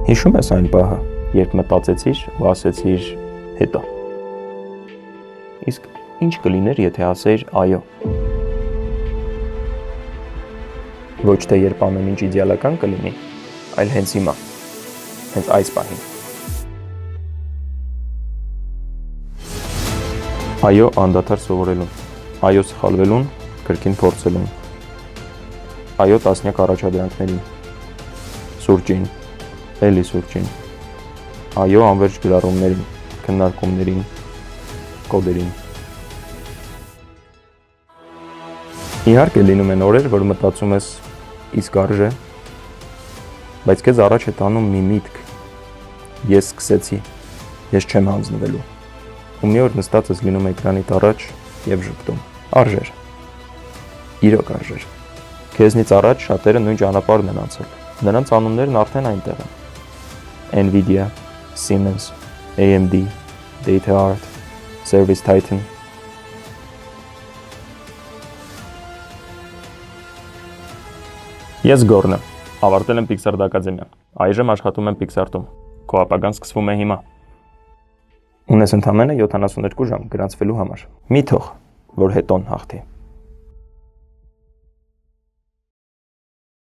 Հիշում ես այն պահը, երբ մտածեցիր ու ասեցիր հետո։ Իսկ ինչ կլիներ, եթե ասեիր այո։ Ոչ թե երբ ամեն ինչ իդեալական կլինի, այլ հենց հիմա, հենց այս պահին։ Այո անդադար սովորելուն, այո սխալվելուն, կրկին փորձելուն, այո տասնյակ առաջադրանքներին, սուրճին, էլի սուրճին, այո անվերջ գրառումներին, քննարկումներին, կոդերին։ Իհարկե լինում են օրեր, որ մտածում ես իսկ արժե, բայց քեզ առաջ է տանում մի միտք, ես սկսեցի, ես չեմ հանձնվելու, ու մի օր նստած ես լինում էկրանիդ առաջ և ժպտում, արժեր, իրոք արժեր, քեզնից առաջ շատերը նույն ճանապարհն են անցել, նրանց անուններն արդեն այնտեղ են, Nvidia, Siemens, AMD, DataArt, ServiceTitan. Ես Գորն եմ, ավարտել եմ Pixar Ակադեմիան, այժմ աշխատում եմ Pixar-ում, քո ապագան սկսվում է հիմա։ Ունես ընդամենը 72 ժամ գրանցվելու համար, մի թող, որ հետոն հաղթի։